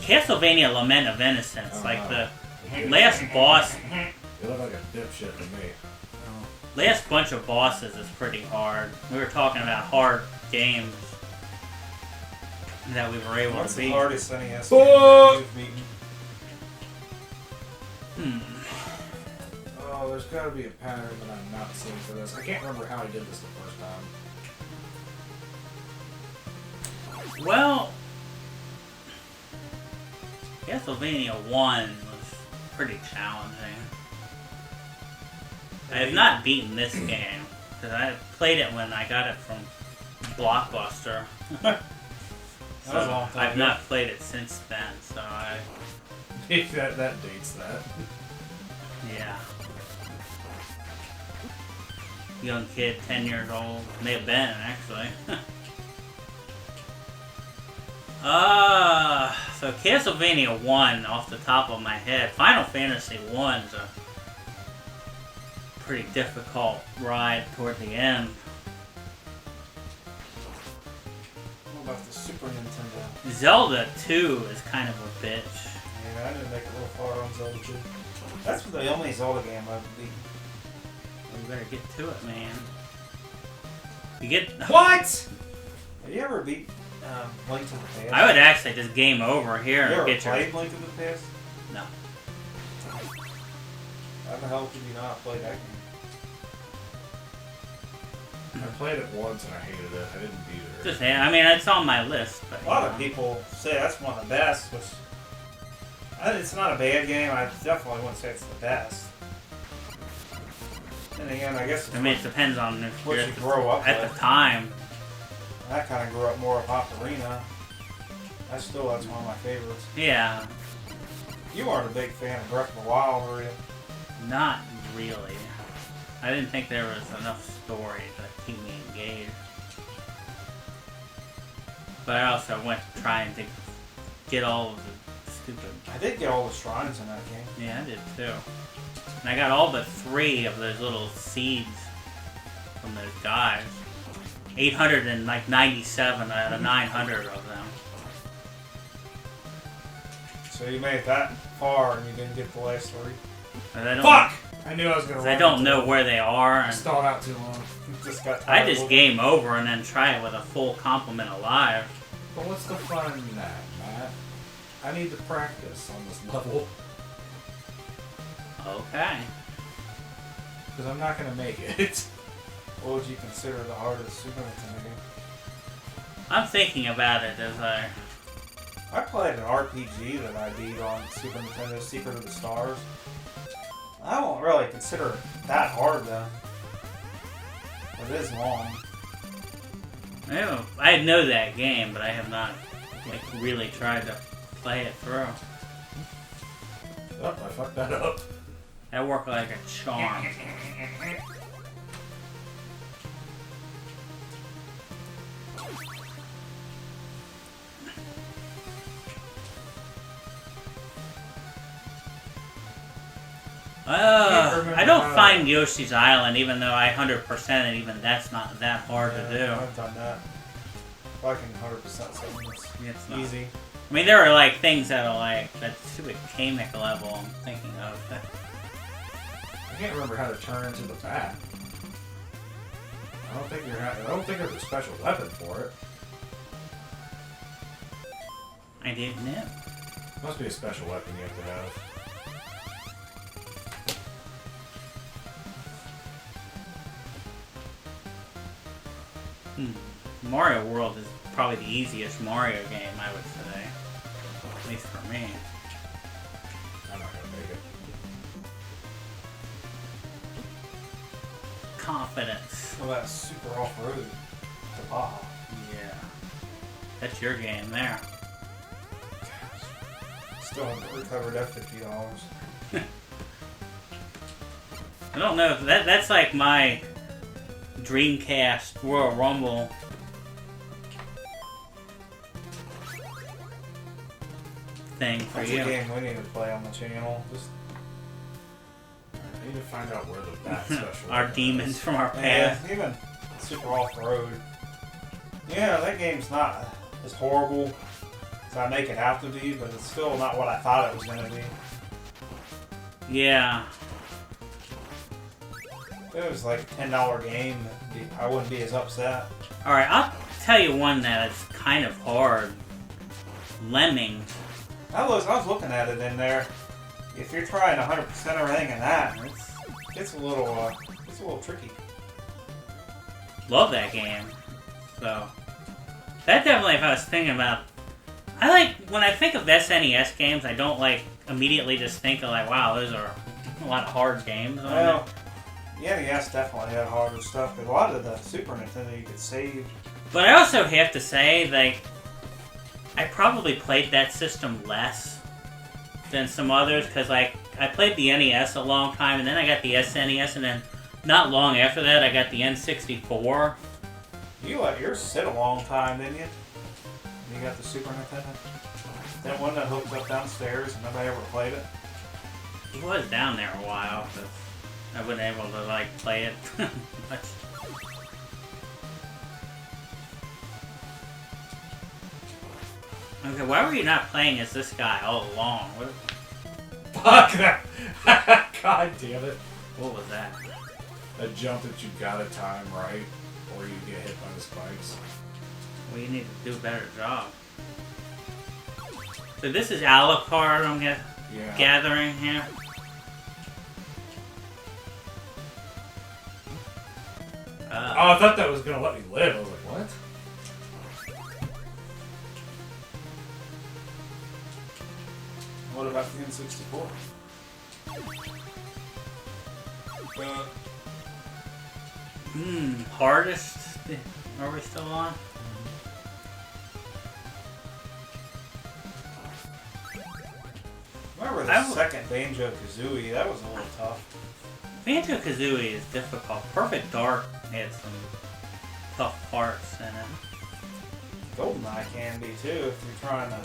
Castlevania Lament of Innocence, like the last it. boss. You look like a dipshit to me. Last bunch of bosses is pretty hard. We were talking about hard games that we were able What's to the beat. hardest NES game you've beaten? Oh, there's got to be a pattern that I'm not seeing for this. I can't remember how I did this the first time. Well, Castlevania 1 was pretty challenging. I have not beaten this game, because I played it when I got it from Blockbuster. That was a long time I've ago. not played it since then, so I... that dates that. Yeah. Young kid, 10 years old. May have been, actually. So Castlevania 1, off the top of my head. Final Fantasy 1's a pretty difficult ride toward the end. What about the Super Nintendo? Zelda 2 is kind of a bitch. Yeah, I didn't make it real far on Zelda 2. That's the only Zelda game I've beaten. You better get to it, man. You get... What? Have you ever beat Link to the Past? I would actually just game over here You and ever get your... played Link to the Past? No. How the hell could you not play that game? I played it once and I hated it. I didn't beat it. Just, I mean, it's on my list, but... A lot of people say that's one of the best, which... It's not a bad game. I definitely wouldn't say it's the best. And again, I guess it's I mean, it depends on if what you're you grow up at with. the time. I kind of grew up more with Ocarina. That's one of my favorites. Yeah, You aren't a big fan of Breath of the Wild, were you? not really. I didn't think there was enough story to keep me engaged. But I also went trying to get all of the stupid... I did get all the shrines in that game. Yeah, I did too. And I got all but 3 of those little seeds from those guys. 897 out of 900 of them. So you made it that far and you didn't get the last 3? And I don't, Fuck! I knew I was gonna. I don't know where they are. I And stalled out too long. You just got I tired just of it. game over and then try it with a full complement of lives. But what's the fun in that, Matt? I need to practice on this level Okay. because I'm not gonna make it. What would you consider the hardest Super Nintendo game? I'm thinking about it as I played an RPG that I beat on Super Nintendo, Secret of the Stars. I don't really consider it that hard though. It is long. I know that game, but I have not really tried to play it through. Oh, I fucked that up. That worked like a charm. I don't find Yoshi's Island, even though I 100% and even that's not that hard to do. I've done that. I can 100% say it's It's not. easy. I mean, there are like things that are like that stupid Kamek level I'm thinking of. I can't remember how to turn into the bat. I don't think there's a special weapon for it. I didn't know. Must be a special weapon you have to have. Mario World is probably the easiest Mario game, I would say. At least for me. I'm not gonna make it. Confidence. Well, that's super off-road to Baja. Yeah. That's your game there. Still haven't recovered that $50. I don't know if that's like my Dreamcast Royal Rumble. Thing for That's you. a game we need to play on the channel. Just I need to find out where the bat special Our weapon demons is. from our past. yeah, even super off-road. Yeah, that game's not as horrible So I make it have to be, but it's still not what I thought it was going to be. Yeah. If it was like a $10 game, I wouldn't be as upset. Alright, I'll tell you one that's kind of hard. Lemmings. I was looking at it in there. If you're trying 100% everything in that, it's a little tricky. Love that game. So, that definitely, if I was thinking about... I like, when I think of SNES games, I don't like immediately just think of like, wow, those are a lot of hard games. Well, yeah, yes, definitely had harder stuff, but a lot of the Super Nintendo you could save. But I also have to say, like, I probably played that system less than some others, because, like, I played the NES a long time, and then I got the SNES, and then not long after that, I got the N64. You let yours sit a long time, didn't you? You got the Super Nintendo? That one that hooked up downstairs and nobody ever played it? It was down there a while, but I wasn't able to, like, play it much. Okay, why were you not playing as this guy all along? Fuck that! God damn it. What was that? A jump that you gotta time right, or you get hit by the spikes. Well, you need to do a better job. So this is Alucard I'm gathering here. Oh, I thought that was gonna let me live. I was like, what? What about the N64? Hardest? Are we still on? Remember the second Banjo-Kazooie? That was a little tough. Banjo-Kazooie is difficult. Perfect Dark had some tough parts in it. GoldenEye can be too if you're trying to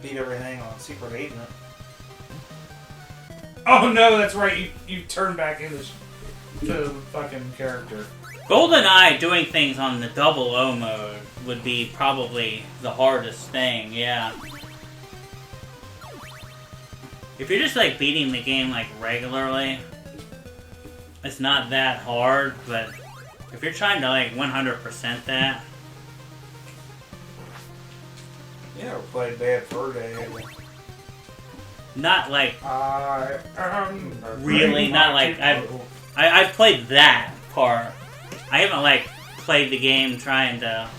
beat everything on Secret Agent. Oh no, that's right. You turn back into the fucking character. GoldenEye doing things on the 00 mode would be probably the hardest thing, yeah. If you're just like beating the game like regularly, it's not that hard, but if you're trying to like 100% that... You never played Bad Fur Day, have you? Not like... I am really, not like... I've played that part. I haven't like played the game trying to...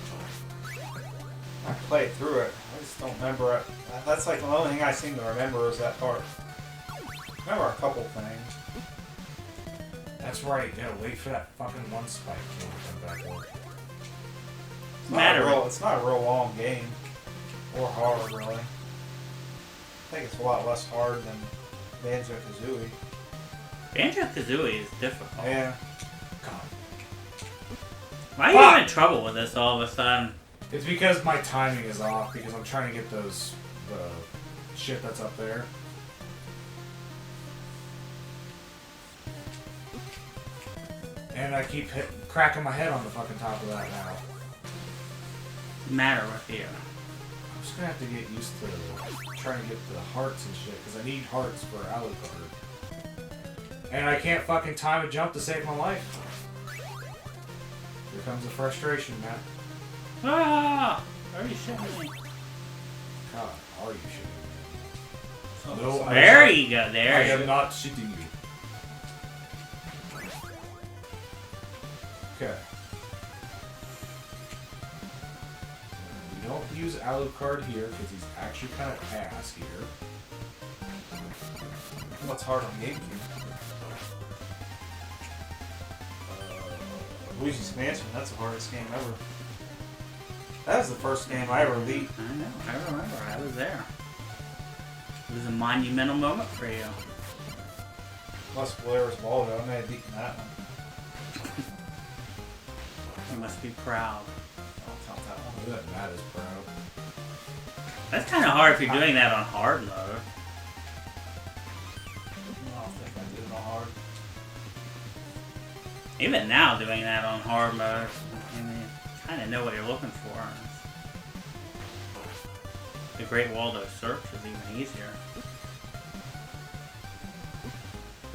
I played through it. I just don't remember it. That's like the only thing I seem to remember is that part. I remember a couple things. That's right. You gotta wait for that fucking one spike to come back over. It's not a real long game. Or hard, really. I think it's a lot less hard than Banjo-Kazooie. Banjo-Kazooie is difficult. Yeah. God. Why are you having trouble with this all of a sudden? It's because my timing is off, because I'm trying to get the shit that's up there. And I keep cracking my head on the fucking top of that now. What's the matter with you? I'm just gonna have to get used to trying to get the hearts and shit, because I need hearts for Alucard. And I can't fucking time a jump to save my life. Here comes the frustration, Matt. Ah! Are you shitting me? God, are you shitting me? No, There you go, there I you am go. not shitting you. Okay. We don't use Alucard here because he's actually kind of ass here. What's hard on GameCube? Luigi's Mansion, that's the hardest game ever. That was the first game I ever beat. I know, I remember, I was there. It was a monumental moment for you. Plus Blair's Waldo, I may have beaten that one. You must be proud. I'll count that one. Look at that, Matt is proud. That's kind of hard if you're doing that on hard mode. I don't think I did it on hard. Even now, doing that on hard mode, I mean, you kind of know what you're looking for. the Great Waldo Search is even easier.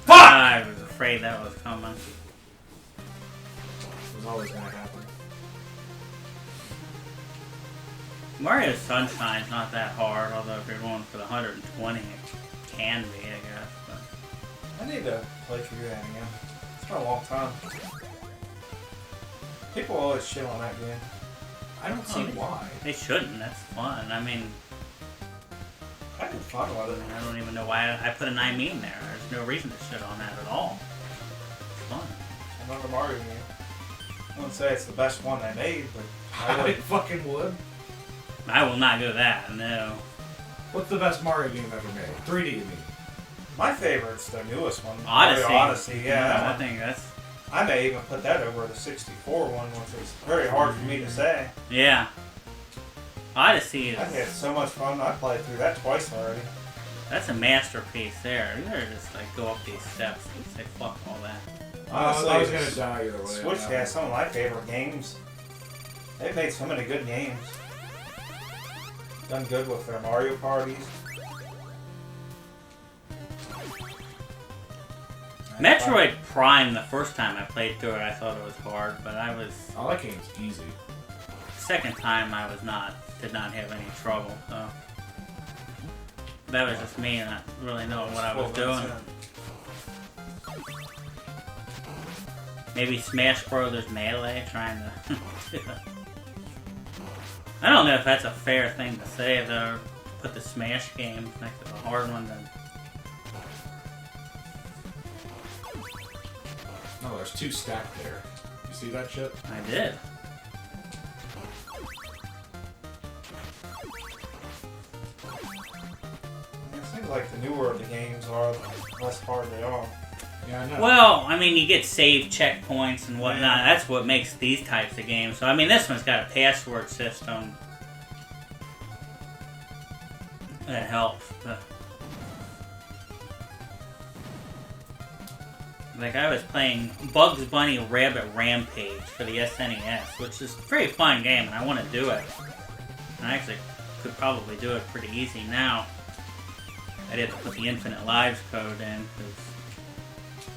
Fuck! I was afraid that was coming. It was always gonna happen. Mario Sunshine's not that hard, although if you're going for the 120, it can be, I guess. But I need to play through that again. It's been a long time. People always shit on that game. I don't see why. they shouldn't. That's fun. I mean, I had fun with it. I don't even know why I put an I mean there. There's no reason to shit on that at all. It's fun. Another Mario game. I wouldn't say it's the best one they made, but I fucking would. I will not go that, no. What's the best Mario game ever made? 3D, you mean? my favorite's the newest one. Odyssey. Mario Odyssey, yeah. I think that's... I may even put that over the 64 one, which is very hard for me to say. Yeah. Odyssey is... I had so much fun. I played through that twice already. That's a masterpiece there. You better just like go up these steps and say fuck all that. Honestly, I was gonna die either way. Switch has some of my favorite games. They've made so many good games. Done good with their Mario parties. Metroid Prime, the first time I played through it, I thought it was hard, but I was... Oh, that game's easy. Second time I was not, did not have any trouble, so... That was just me not really knowing what I was doing. Maybe Smash Brothers Melee, trying to... I don't know if that's a fair thing to say, though. Put the Smash games next to the hard one, then... No, there's two stacked there. You see that shit? I did. It seems like the newer the games are, the less hard they are. Yeah, I know. Well, I mean, you get save checkpoints and whatnot. That's what makes these types of games. So, I mean, this one's got a password system that helps. But... Like, I was playing Bugs Bunny Rabbit Rampage for the SNES, which is a pretty fun game, and I want to do it. And I actually could probably do it pretty easy now. I'd have to put the Infinite Lives code in, because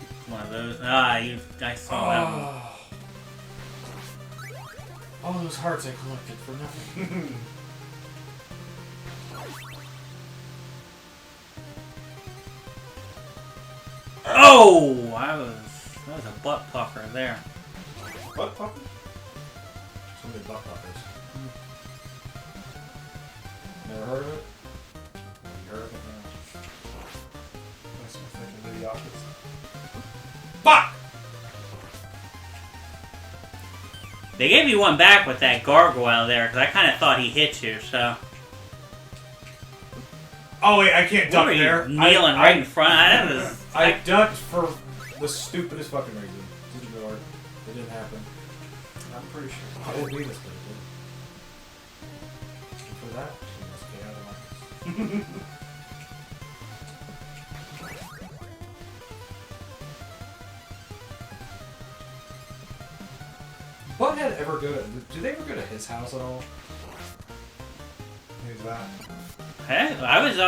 it's one of those. I saw that one. All those hearts I collected for nothing. Oh! That was a butt pucker there. What puppy? So many butt puckers. Never heard of it? You heard of it now? Makes me think of the office. Fuck! They gave you one back with that gargoyle there, because I kind of thought he hit you, so... Oh wait, I can't duck What were you there. kneeling right in front? I ducked for the stupidest fucking reason. Didn't work. It didn't happen. I'm pretty sure. I didn't beat this, but it did. And for that, she must get out of my... Butthead ever go to... Do they ever go to his house at all? Who's that? Hey, I was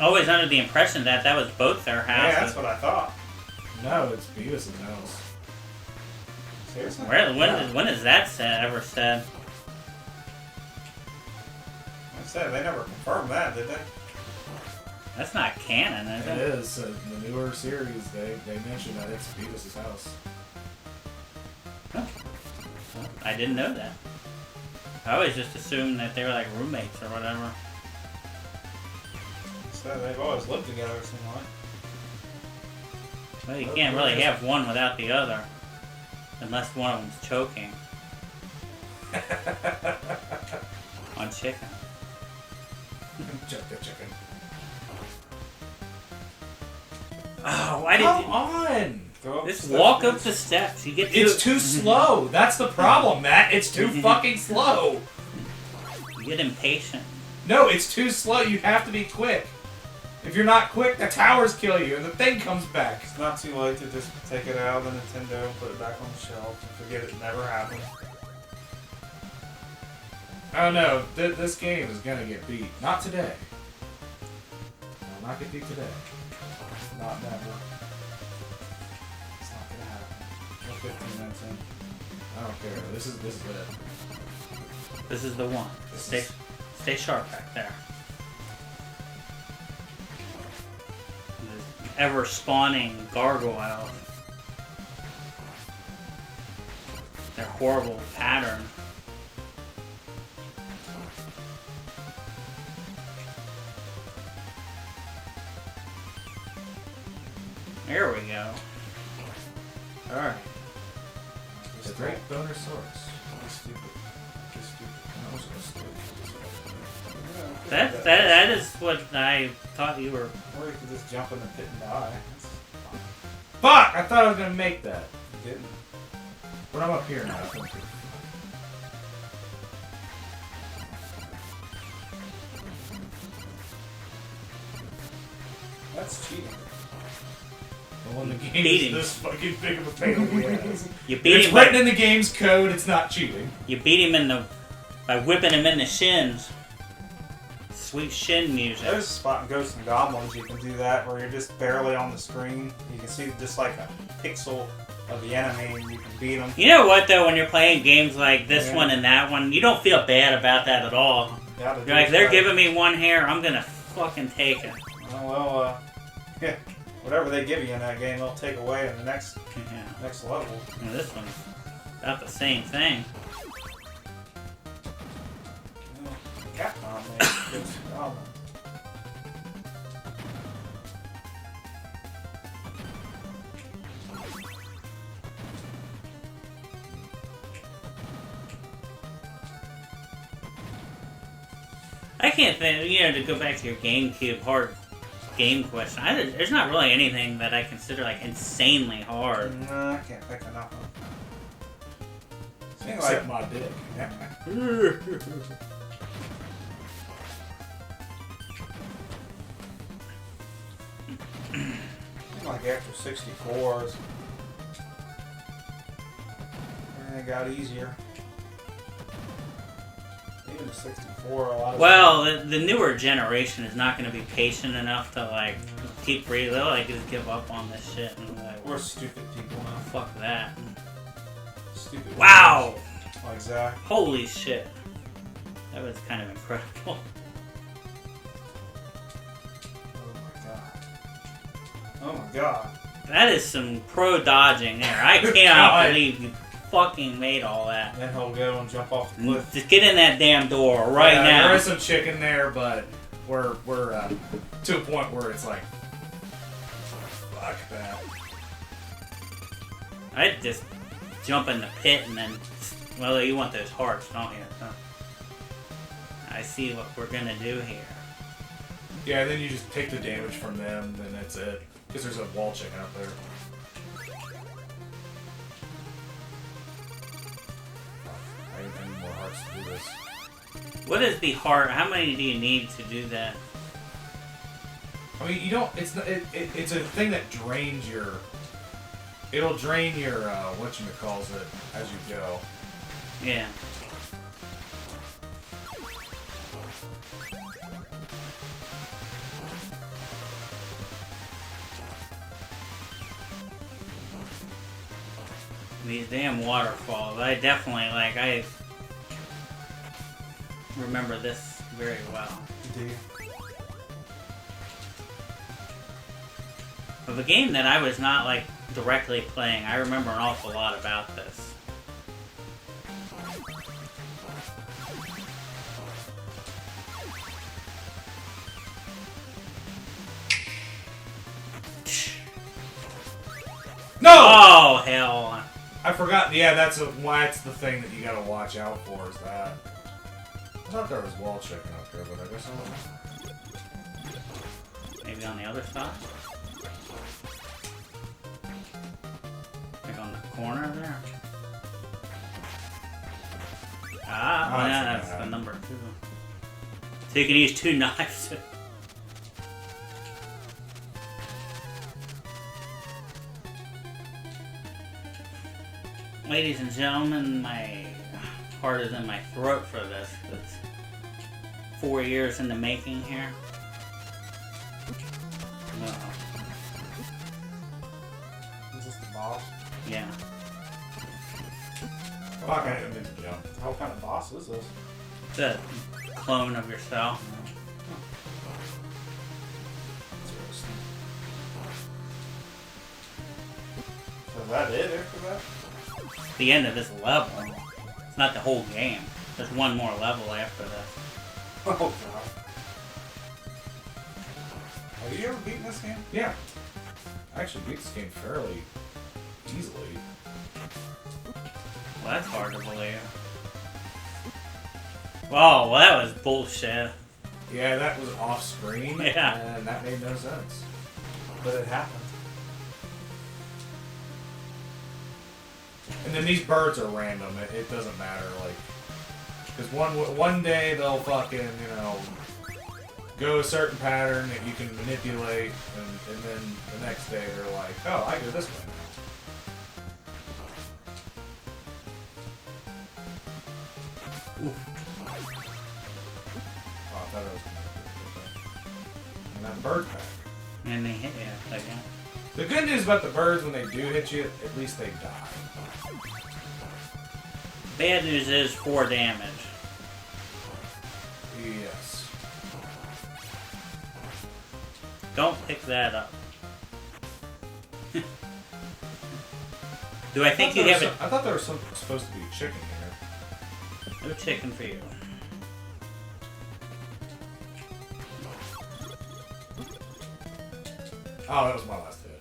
always under the impression that that was both their houses. Yeah, that's what I thought. No, it's Beavis' house. Seriously? When is that ever said? I said they never confirmed that, did they? That's not canon, is It it? is. In the newer series, they mention that it's Beavis' house. Huh. Well, I didn't know that. I always just assumed that they were like roommates or whatever. So they've always lived together, it seems like. Well, you can't really have one without the other. Unless one of them's choking on chicken. Chuck the chicken. Oh, why did Come you... on! Just walk up the steps. You get to... It's too slow. That's the problem, Matt. It's too fucking slow. You get impatient. No, it's too slow. You have to be quick. If you're not quick, the towers kill you and the thing comes back. It's not too late to just take it out of the Nintendo and put it back on the shelf and forget it never happened. Oh no, this game is gonna get beat. Not today. I'll not get beat today. Not never. It's not gonna happen. We're 15 minutes in. I don't care. This is it. This is the one. Stay sharp back there. There's ever spawning gargoyles. Their horrible pattern. There we go. Alright. It's a great bonus source. It's stupid. It's stupid. That was so stupid. That is what I thought you were. Or you could just jump in the pit and die. That's fine. Fuck! I thought I was gonna make that. You didn't. But I'm up here now. I think. That's cheating. Well, when the game Beat is him. this fucking big of a pain in the ass. You beat It's him. written in the game's code. It's not cheating. You beat him by whipping him in the shins. Sweet shin music. There's a spot in Ghosts and Goblins you can do that where you're just barely on the screen. You can see just like a pixel of the enemy and you can beat them. You know what though? When you're playing games like this Yeah. one and that one, you don't feel bad about that at all. You're You're like, they're giving me one hair, I'm gonna fucking take it. Yeah, whatever they give you in that game, they'll take away in the next Yeah. level. And this one's about the same thing. Capcom made Ghosts and Goblins. I can't think, to go back to your GameCube hard game question, there's not really anything that I consider like insanely hard. No, I can't think of nothing. Seems Except like my dick. like after 64s, everything got easier. Even the 64, a lot of Well, the newer generation is not going to be patient enough to like keep reading. They'll like just give up on this shit and like, we're stupid people now. fuck that. Stupid. Wow! people. Like Zach. Holy shit. That was kind of incredible. Oh my god. Oh my god. That is some pro dodging there. I cannot God. believe you fucking made all that. Then he'll go and jump off the cliff. Just get in that damn door right Yeah, now. There is some chicken there, but we're to a point where it's like, fuck that. I'd just jump in the pit and then, well, you want those hearts, don't you? Huh? I see what we're gonna do here. Yeah, and then you just take the damage from them, then that's it. Because there's a wall chicken up there. I need more hearts to do this. What is the heart? How many do you need to do that? I mean, you don't. It's not, it's a thing that drains your. It'll drain your whatchamacallit as you go. Yeah. These damn waterfalls. I definitely, like, I remember this very well. Do you? Of a game that I was not, like, directly playing, I remember an awful lot about this. No! Oh, hell. I forgot. Yeah, that's the thing that you gotta watch out for. Is that? I thought there was wall chicken up there, but I guess not. Maybe on the other side? Like on the corner there? Ah, Oh, well, yeah, that's that's bad. the number 2. So you can use 2 knives. Ladies and gentlemen, my part is in my throat for this. It's 4 years in the making here. Is this the boss? Yeah. Fuck, I didn't mean to jump. What kind of boss is this? It's a clone of yourself. Interesting. So is that it after that? The end of this level. It's not the whole game. There's one more level after this. Oh god. Have you ever beaten this game? Yeah. I actually beat this game fairly easily. Well, that's hard to believe. Whoa, well that was bullshit. Yeah, that was off screen. Yeah. And that made no sense. But it happened. And then these birds are random. It doesn't matter, like, because one day they'll fucking, you know, go a certain pattern that you can manipulate, and then the next day they're like, oh, I go this way now. Oof. Oh, I thought I was gonna. And that bird pack. And they hit you again. The good news about the birds, when they do hit you, at least they die. Bad news is 4 damage. Yes. Don't pick that up. Do I think you have a... I thought there was supposed to be chicken here. No chicken for you. Oh, that was my last hit.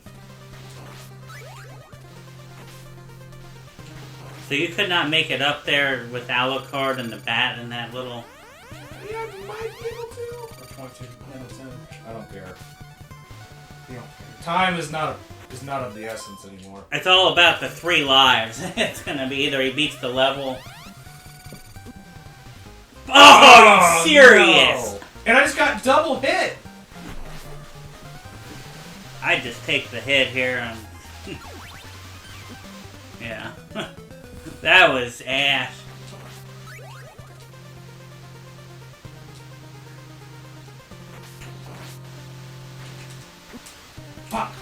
So you could not make it up there with Alucard and the bat and that little... Yeah, you might be able to. Or 22 minutes in. I don't care. You don't care. Time is not of the essence anymore. It's all about the 3 lives. It's gonna be either he beats the level... Oh, are you serious? No. And I just got double hit. I just take the hit here and... yeah. That was ass. Fuck.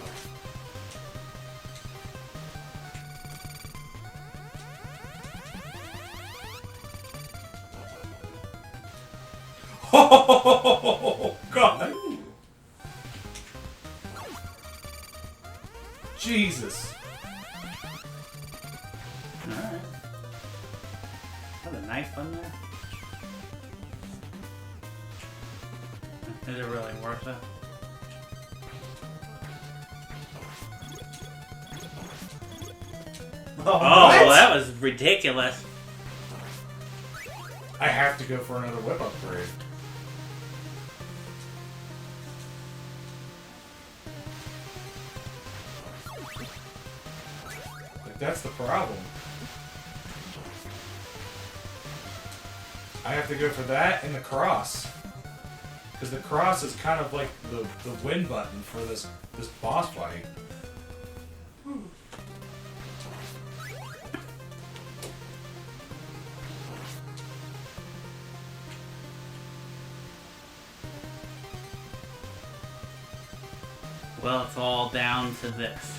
Oh, God. Jesus. Alright. Got a knife on there? Is it really worth it? Oh, well, that was ridiculous. I have to go for another whip upgrade. Like, that's the problem. I have to go for that and the cross. Because the cross is kind of like the win button for this boss fight. Well, it's all down to this.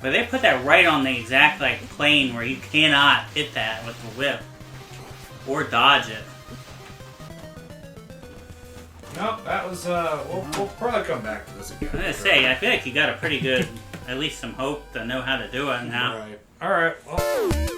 But they put that right on the exact plane where you cannot hit that with the whip or dodge it. Nope, that was we'll probably come back to this again. I'm gonna say, I feel like you got a pretty good, at least some hope to know how to do it now. Alright, well.